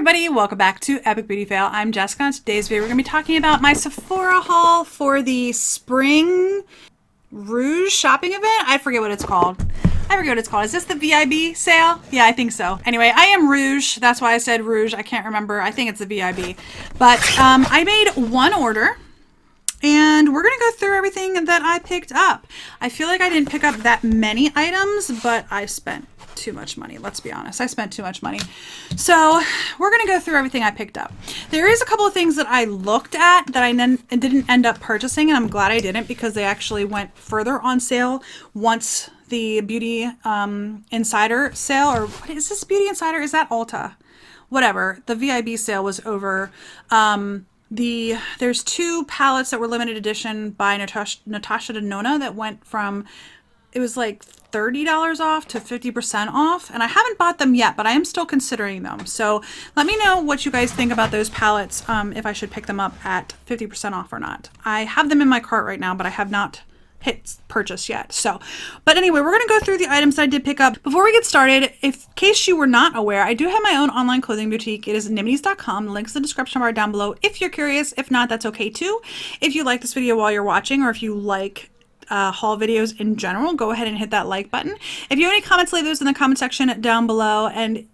everybody, welcome back to Epic Beauty Fail. I'm Jessica. In today's video, we're going to be talking about my Sephora haul for the Spring Rouge shopping event. I forget what it's called. Is this the VIB sale? Yeah, I think so. Anyway, I am Rouge. That's why I said Rouge. I can't remember. I think it's the VIB. But I made one order. And we're going to go through everything that I picked up. I feel like I didn't pick up that many items, but I spent too much money. Let's be honest. I spent too much money. So we're going to go through everything I picked up. There is a couple of things that I looked at that I didn't end up purchasing, and I'm glad I didn't because they actually went further on sale once the Beauty Insider sale, or what is this Beauty Insider? Is that Ulta? Whatever. The VIB sale was over. There's two palettes that were limited edition by Natasha Denona that went from, it was like $30 off to 50% off, and I haven't bought them yet, but I am still considering them. So let me know what you guys think about those palettes, if I should pick them up at 50% off or not. I have them in my cart right now, but I have not hit purchase yet. But anyway, we're going to go through the items that I did pick up. Before we get started, in case you were not aware, I do have my own online clothing boutique. It is niminies.com. Links in the description bar down below if you're curious. If not, that's okay too. If you like this video while you're watching, or if you like haul videos in general, go ahead and hit that like button. If you have any comments, leave those in the comment section down below, and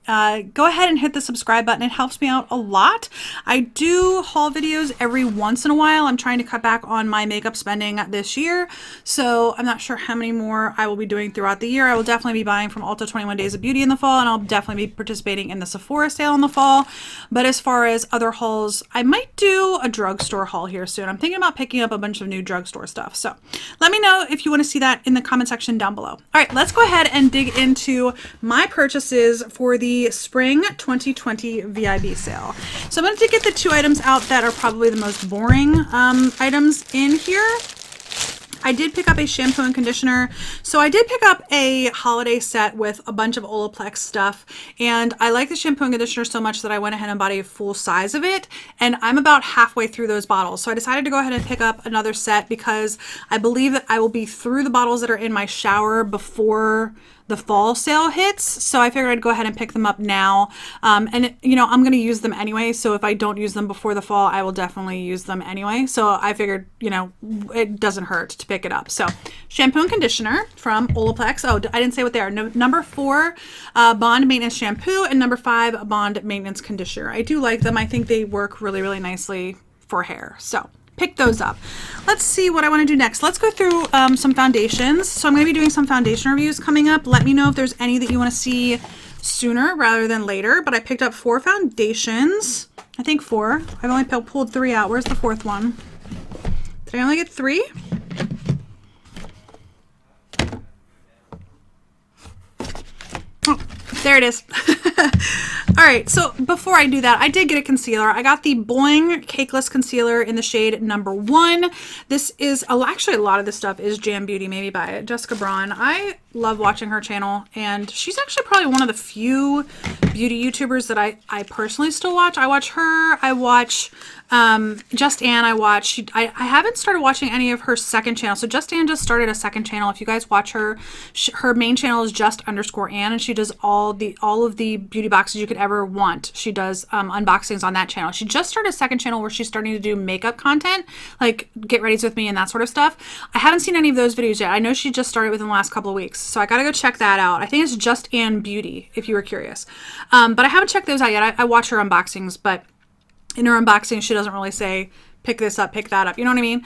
go ahead and hit the subscribe button. It helps me out a lot. I do haul videos every once in a while. I'm trying to cut back on my makeup spending this year, so I'm not sure how many more I will be doing throughout the year. I will definitely be buying from Ulta 21 Days of Beauty in the fall, and I'll definitely be participating in the Sephora sale in the fall. But as far as other hauls, I might do a drugstore haul here soon. I'm thinking about picking up a bunch of new drugstore stuff, so let me know if you want to see that in the comment section down below. All right, let's go ahead and dig into my purchases for the Spring 2020 VIB sale. So I'm going to get the two items out that are probably the most boring items in here. I did pick up a shampoo and conditioner. So I did pick up a holiday set with a bunch of Olaplex stuff, and I like the shampoo and conditioner so much that I went ahead and bought a full size of it, and I'm about halfway through those bottles. So I decided to go ahead and pick up another set because I believe that I will be through the bottles that are in my shower before the fall sale hits. So I figured I'd go ahead and pick them up now. And you know, I'm going to use them anyway. So if I don't use them before the fall, I will definitely use them anyway. So I figured, you know, it doesn't hurt to pick it up. So shampoo and conditioner from Olaplex. Oh, I didn't say what they are. Number 4 Bond Maintenance Shampoo and number 5 Bond Maintenance Conditioner. I do like them. I think they work really, really nicely for hair. So pick those up. Let's see what I want to do next. Let's go through some foundations. So I'm going to be doing some foundation reviews coming up. Let me know if there's any that you want to see sooner rather than later. But I picked up 4 foundations. I think 4. I've only pulled 3 out. Where's the 4th one? Did I only get 3? Oh, there it is. All right, so before I do that, I did get a concealer. I got the Boing Cakeless Concealer in the shade number 1. This is, actually a lot of this stuff is Jam Beauty, maybe by Jessica Braun. I love watching her channel, and she's actually probably one of the few beauty YouTubers that I personally still watch. I watch her, I watch Just Ann, I haven't started watching any of her second channel. So Just Ann just started a second channel. If you guys watch her, her main channel is just_Ann, and she does all of the beauty boxes you could ever want. She does unboxings on that channel. She just started a second channel where she's starting to do makeup content, like get readies with me and that sort of stuff. I haven't seen any of those videos yet. I know she just started within the last couple of weeks, so I gotta go check that out. I think it's Just Ann Beauty, if you were curious. But I haven't checked those out yet. I watch her unboxings, but in her unboxing, she doesn't really say, pick this up, pick that up. You know what I mean?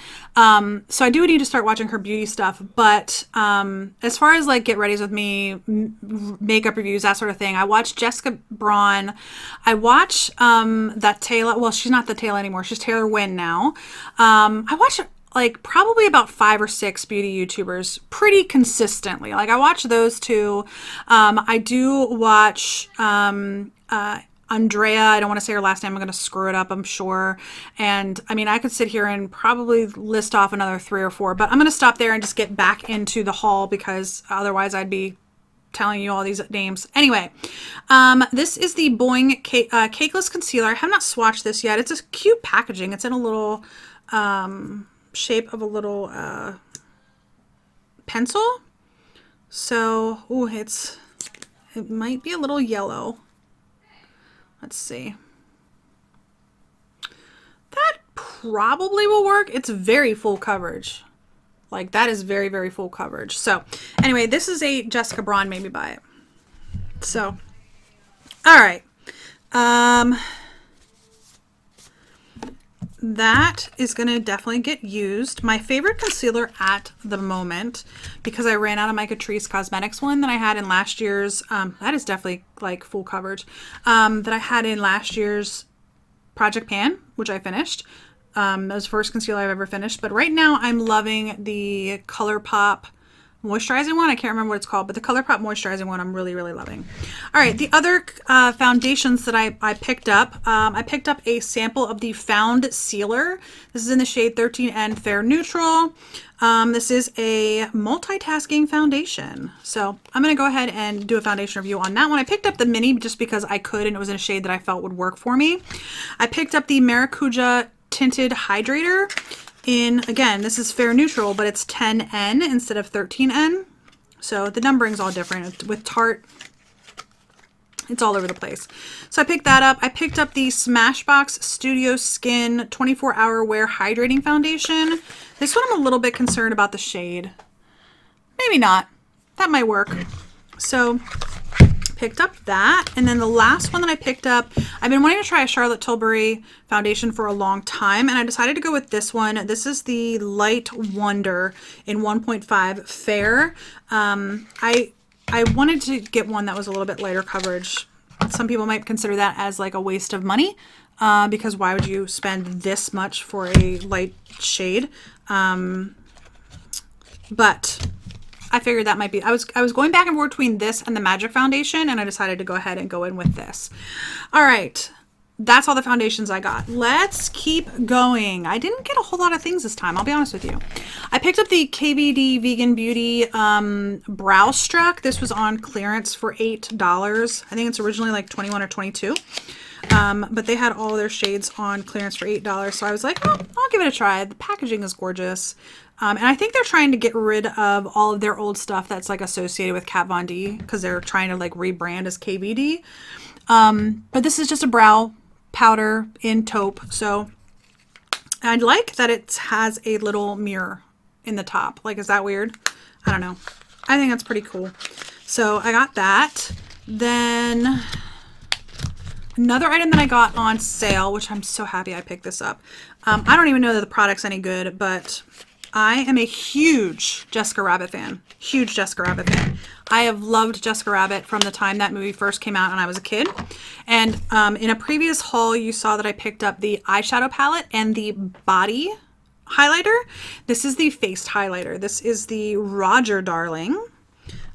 So I do need to start watching her beauty stuff. But as far as like get readies with me, makeup reviews, that sort of thing, I watch Jessica Braun. I watch that Taylor. Well, she's not the Taylor anymore. She's Taylor Wynn now. I watch like probably about 5 or 6 beauty YouTubers pretty consistently. Like I watch those two. I do watch Andrea. I don't want to say her last name. I'm going to screw it up, I'm sure. And I mean, I could sit here and probably list off another 3 or 4, but I'm going to stop there and just get back into the haul because otherwise I'd be telling you all these names. Anyway, this is the Boing Cakeless Concealer. I have not swatched this yet. It's a cute packaging. It's in a little shape of a little pencil. So, ooh, it might be a little yellow. Let's see. probably will work. It's very full coverage. Like that is very, very full coverage. So anyway, this is a Jessica Braun Maybe Buy It. So, all right. That is going to definitely get used. My favorite concealer at the moment, because I ran out of my Catrice Cosmetics one that I had in last year's, that is definitely like full coverage, that I had in last year's Project Pan, which I finished. That was the first concealer I've ever finished. But right now I'm loving the ColourPop moisturizing one. I can't remember what it's called, but the ColourPop moisturizing one I'm really, really loving. All right, the other foundations that I picked up, I picked up a sample of the Found Sealer. This is in the shade 13N Fair Neutral. This is a multitasking foundation. So I'm going to go ahead and do a foundation review on that one. I picked up the mini just because I could, and it was in a shade that I felt would work for me. I picked up the Maracuja Tinted Hydrator. Again, this is Fair Neutral, but it's 10N instead of 13N. So the numbering's all different. With Tarte, it's all over the place. So I picked that up. I picked up the Smashbox Studio Skin 24-Hour Wear Hydrating Foundation. This one I'm a little bit concerned about the shade. Maybe not. That might work. So picked up that. And then the last one that I picked up, I've been wanting to try a Charlotte Tilbury foundation for a long time, and I decided to go with this one. This is the Light Wonder in 1.5 Fair. I wanted to get one that was a little bit lighter coverage. Some people might consider that as like a waste of money, because why would you spend this much for a light shade? But I figured that might be, I was going back and forth between this and the Magic Foundation, and I decided to go ahead and go in with this. All right. That's all the foundations I got. Let's keep going. I didn't get a whole lot of things this time, I'll be honest with you. I picked up the KVD Vegan Beauty Brow Struck. This was on clearance for $8. I think it's originally like 21 or 22. But they had all their shades on clearance for $8. So I was like, oh, I'll give it a try. The packaging is gorgeous. And I think they're trying to get rid of all of their old stuff that's like associated with Kat Von D, because they're trying to like rebrand as KVD. But this is just a brow powder in taupe. So I like that it has a little mirror in the top. Like, is that weird? I don't know. I think that's pretty cool. So I got that. Then another item that I got on sale, which I'm so happy I picked this up. I don't even know that the product's any good, but I am a huge Jessica Rabbit fan. Huge Jessica Rabbit fan. I have loved Jessica Rabbit from the time that movie first came out and I was a kid. And in a previous haul, you saw that I picked up the eyeshadow palette and the body highlighter. This is the face highlighter. This is the Roger Darling.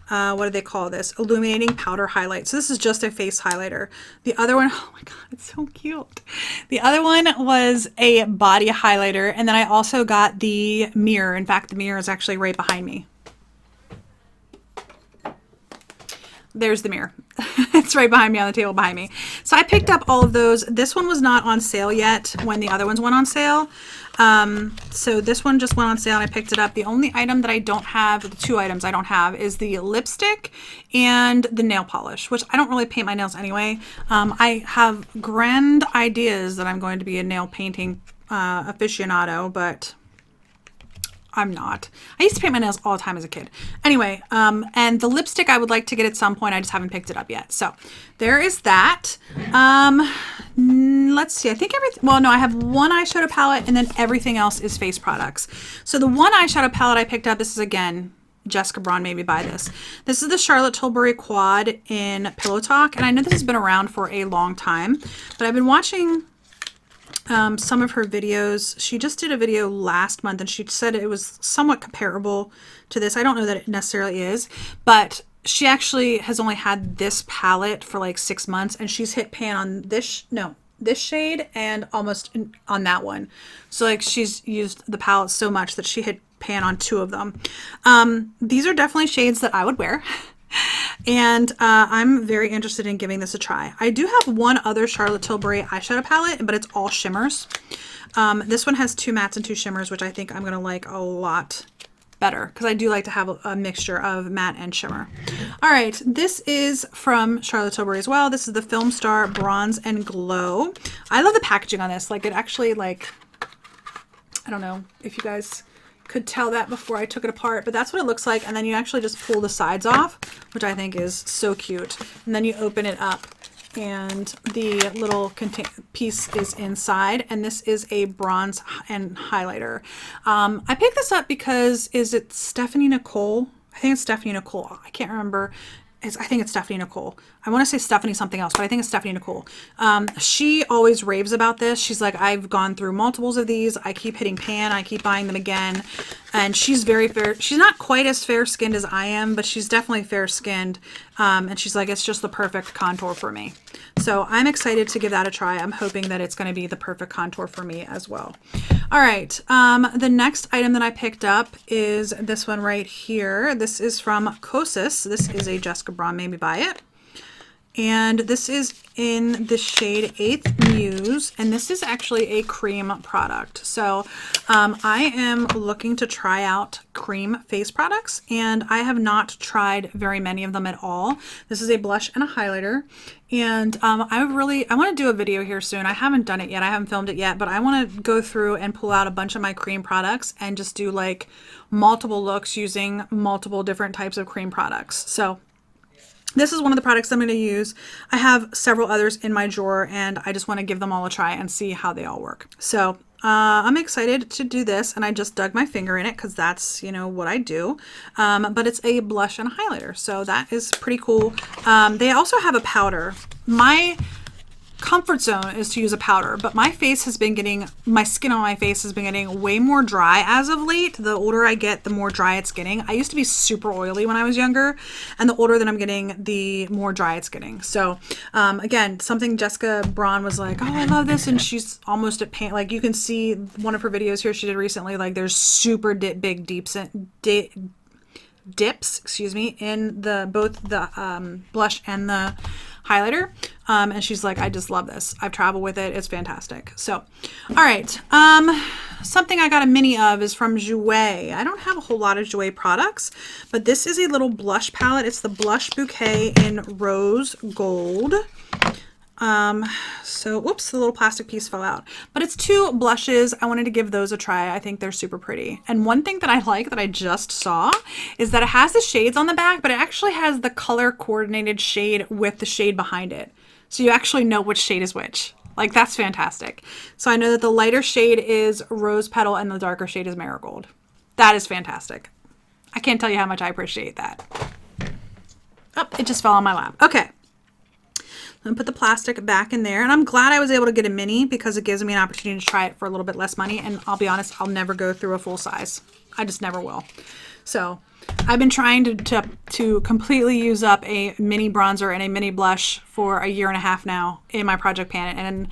What do they call this? Illuminating Powder Highlight. So this is just a face highlighter. The other one, oh my God, it's so cute. The other one was a body highlighter. And then I also got the mirror. In fact, the mirror is actually right behind me. There's the mirror. It's right behind me on the table behind me. So I picked up all of those. This one was not on sale yet when the other ones went on sale. So this one just went on sale and I picked it up. The only item that I don't have, the two items I don't have, is the lipstick and the nail polish, which I don't really paint my nails anyway. I have grand ideas that I'm going to be a nail painting aficionado, but I'm not. I used to paint my nails all the time as a kid. Anyway, and the lipstick I would like to get at some point. I just haven't picked it up yet. So there is that. Let's see. I think everything, well, no, I have one eyeshadow palette and then everything else is face products. So the one eyeshadow palette I picked up, this is again, Jessica Braun Maybe Buy This. This is the Charlotte Tilbury Quad in Pillow Talk. And I know this has been around for a long time, but I've been watching some of her videos. She just did a video last month and she said it was somewhat comparable to this. I don't know that it necessarily is, but she actually has only had this palette for like 6 months and she's hit pan on this shade and almost on that one. So like she's used the palette so much that she hit pan on 2 of them. These are definitely shades that I would wear. And I'm very interested in giving this a try. I do have one other Charlotte Tilbury eyeshadow palette, but it's all shimmers. This one has 2 mattes and 2 shimmers, which I think I'm going to like a lot better because I do like to have a mixture of matte and shimmer. All right, this is from Charlotte Tilbury as well. This is the Film Star Bronze and Glow. I love the packaging on this. Like it actually like I don't know if you guys could tell that before I took it apart, but that's what it looks like. And then you actually just pull the sides off, which I think is so cute. And then you open it up and the little piece is inside, and this is a bronze and highlighter. I picked this up because, is it Stephanie Nicole? I think it's Stephanie Nicole. I can't remember. I think it's Stephanie Nicole. I want to say Stephanie something else, but I think it's Stephanie Nicole. She always raves about this. She's like, I've gone through multiples of these. I keep hitting pan. I keep buying them again. And she's very fair. She's not quite as fair-skinned as I am, but she's definitely fair-skinned. And she's like, it's just the perfect contour for me. So I'm excited to give that a try. I'm hoping that it's going to be the perfect contour for me as well. All right. The next item that I picked up is this one right here. This is from Kosas. This is a Jessica Braun Made Me Buy It. And this is in the shade 8th Muse, and this is actually a cream product. So I am looking to try out cream face products, and I have not tried very many of them at all. This is a blush and a highlighter, and I want to do a video here soon. I haven't done it yet. I haven't filmed it yet, but I want to go through and pull out a bunch of my cream products and just do like multiple looks using multiple different types of cream products. So this is one of the products I'm going to use. I have several others in my drawer, and I just want to give them all a try and see how they all work. So I'm excited to do this, and I just dug my finger in it because that's, you know, what I do. But it's a blush and a highlighter, so that is pretty cool. They also have a powder. My comfort zone is to use a powder, but my face has been getting, my skin on my face has been getting way more dry as of late. The older I get, the more dry it's getting. I used to be super oily when I was younger, and the older that I'm getting, the more dry it's getting. So again, something Jessica Braun was like, oh, I love this, and she's almost at pain. Like you can see one of her videos here she did recently, like there's super big dips, excuse me, in the both the blush and the highlighter, and she's like, I just love this. I've traveled with it. It's fantastic. So, all right, something I got a mini of is from Jouer. I don't have a whole lot of Jouer products, but this is a little blush palette. It's the Blush Bouquet in Rose Gold. So whoops, the little plastic piece fell out, but it's 2 blushes. I wanted to give those a try. I think they're super pretty. And one thing that I like that I just saw is that it has the shades on the back, but it actually has the color coordinated shade with the shade behind it. So you actually know which shade is which. Like that's fantastic. So I know that the lighter shade is Rose Petal and the darker shade is Marigold. That is fantastic. I can't tell you how much I appreciate that. Oh, it just fell on my lap. Okay. And put the plastic back in there, and I'm glad I was able to get a mini because it gives me an opportunity to try it for a little bit less money. And I'll be honest, I'll never go through a full size. I just never will. So I've been trying to completely use up a mini bronzer and a mini blush for a year and a half now in my project pan, and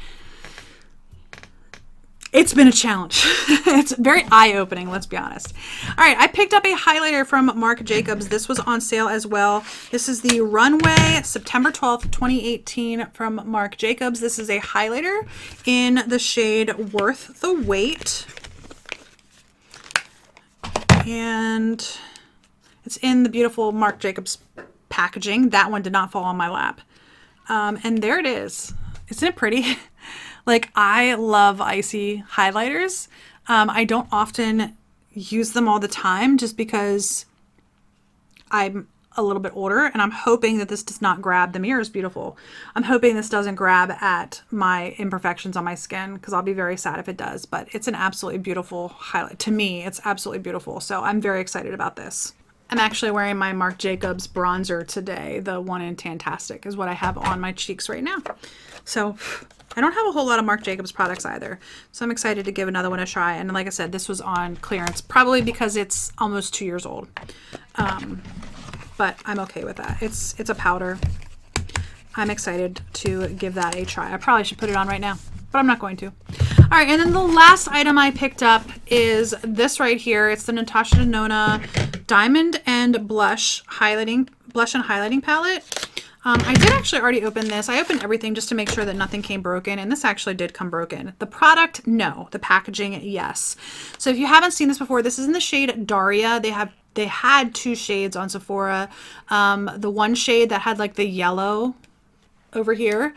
it's been a challenge. It's very eye-opening, let's be honest. All right, I picked up a highlighter from Marc Jacobs. This was on sale as well. This is the Runway September 12th, 2018 from Marc Jacobs. This is a highlighter in the shade Worth the Wait. And it's in the beautiful Marc Jacobs packaging. That one did not fall on my lap. And there it is. Isn't it pretty? Like, I love icy highlighters. I don't often use them all the time just because I'm a little bit older, and I'm hoping that this does not grab. The mirror is beautiful. I'm hoping this doesn't grab at my imperfections on my skin because I'll be very sad if it does, but it's an absolutely beautiful highlight. To me, it's absolutely beautiful. So I'm very excited about this. I'm actually wearing my Marc Jacobs bronzer today. The one in Tantastic is what I have on my cheeks right now. So I don't have a whole lot of Marc Jacobs products either. So I'm excited to give another one a try. And like I said, this was on clearance, probably because it's almost 2 years old. But I'm okay with that. It's a powder. I'm excited to give that a try. I probably should put it on right now, but I'm not going to. All right, and then the last item I picked up is this right here. It's the Natasha Denona Diamond and Blush and Highlighting Palette. I did actually already open this. I opened everything just to make sure that nothing came broken, and this actually did come broken. The product, no. The packaging, yes. So if you haven't seen this before, this is in the shade Daria. They had 2 shades on Sephora. The one shade that had like the yellow over here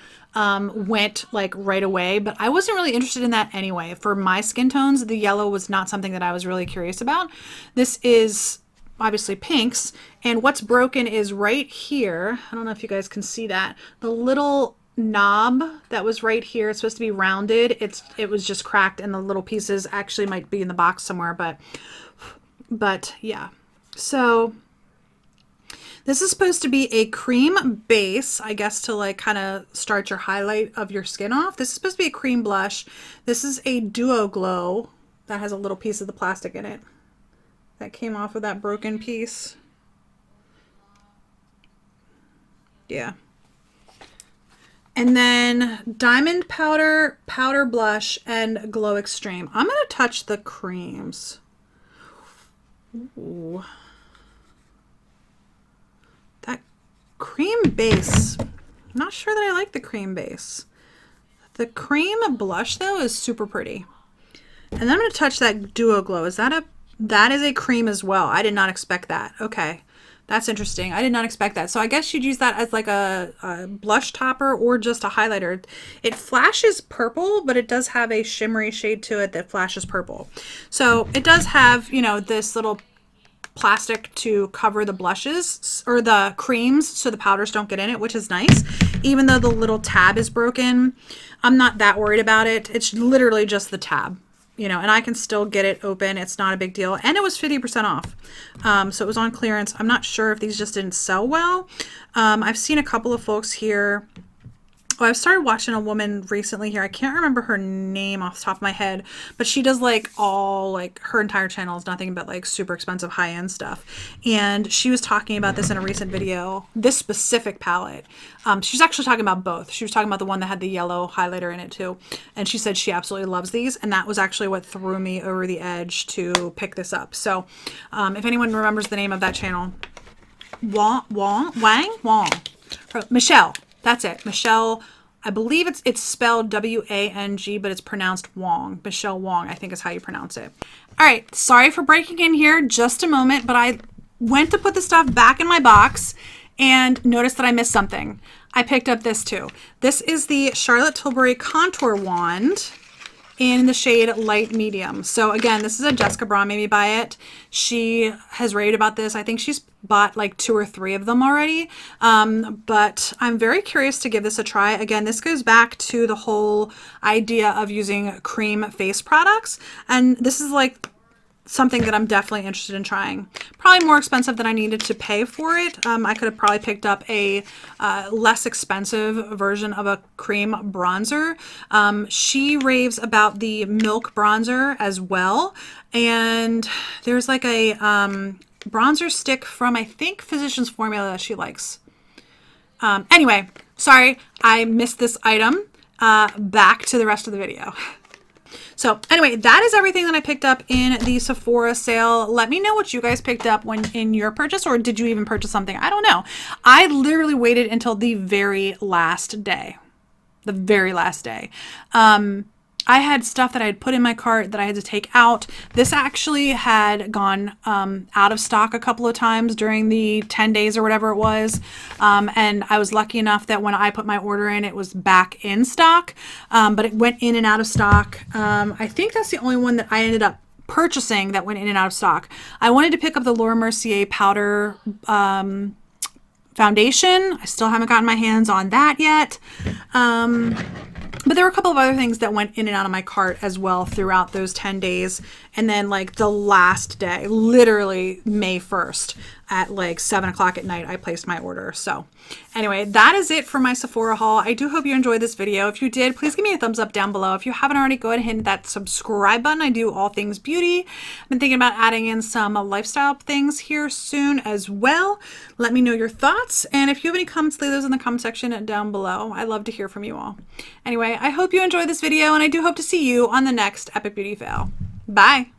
went like right away, but I wasn't really interested in that anyway. For my skin tones, the yellow was not something that I was really curious about. This is obviously pinks, and what's broken is right here. I don't know if you guys can see that. The little knob that was right here, it's supposed to be rounded. It was just cracked, and the little pieces actually might be in the box somewhere, but yeah. So this is supposed to be a cream base, I guess, to like kind of start your highlight of your skin off. This is supposed to be a cream blush. This is a Duo Glow that has a little piece of the plastic in it that came off of that broken piece. Yeah. And then Diamond Powder, Powder Blush, and Glow Extreme. I'm going to touch the creams. Ooh. That cream base. I'm not sure that I like the cream base. The cream blush, though, is super pretty. And then I'm going to touch that Duo Glow. That is a cream as well. I did not expect that. Okay. That's interesting. I did not expect that. So I guess you'd use that as like a blush topper or just a highlighter. It flashes purple, but it does have a shimmery shade to it that flashes purple. So it does have, you know, this little plastic to cover the blushes or the creams so the powders don't get in it, which is nice. Even though the little tab is broken, I'm not that worried about it. It's literally just the tab. You know, and I can still get it open. It's not a big deal. And it was 50% off. So it was on clearance. I'm not sure if these just didn't sell well. I've seen a couple of folks here. Oh, I've started watching a woman recently here. I can't remember her name off the top of my head, but she does like her entire channel is nothing but like super expensive high-end stuff. And she was talking about this in a recent video, this specific palette. She's actually talking about both. She was talking about the one that had the yellow highlighter in it too. And she said she absolutely loves these. And that was actually what threw me over the edge to pick this up. So if anyone remembers the name of that channel, Michelle. That's it. Michelle, I believe it's spelled W-A-N-G, but it's pronounced Wong. Michelle Wong, I think is how you pronounce it. All right. Sorry for breaking in here just a moment, but I went to put the stuff back in my box and noticed that I missed something. I picked up this too. This is the Charlotte Tilbury Contour Wand in the shade Light Medium. So again, this is a Jessica Braun made me buy it. She has raved about this. I think she's bought like 2 or 3 of them already. But I'm very curious to give this a try. Again, this goes back to the whole idea of using cream face products. And this is like something that I'm definitely interested in trying. Probably more expensive than I needed to pay for it. I could have probably picked up a less expensive version of a cream bronzer. She raves about the Milk bronzer as well. And there's like a bronzer stick from, I think, Physicians Formula that she likes. Anyway, sorry, I missed this item. Back to the rest of the video. So anyway, that is everything that I picked up in the Sephora sale. Let me know what you guys picked up when in your purchase, or did you even purchase something? I don't know. I literally waited until the very last day. The very last day. I had stuff that I had put in my cart that I had to take out. This actually had gone out of stock a couple of times during the 10 days or whatever it was. And I was lucky enough that when I put my order in, it was back in stock. But it went in and out of stock. I think that's the only one that I ended up purchasing that went in and out of stock. I wanted to pick up the Laura Mercier powder foundation. I still haven't gotten my hands on that yet. But there were a couple of other things that went in and out of my cart as well throughout those 10 days. And then like the last day, literally May 1st at like 7 o'clock at night, I placed my order. So anyway, that is it for my Sephora haul. I do hope you enjoyed this video. If you did, please give me a thumbs up down below. If you haven't already, go ahead and hit that subscribe button. I do all things beauty. I've been thinking about adding in some lifestyle things here soon as well. Let me know your thoughts. And if you have any comments, leave those in the comment section down below. I love to hear from you all. Anyway, I hope you enjoyed this video, and I do hope to see you on the next Epic Beauty Fail. Bye.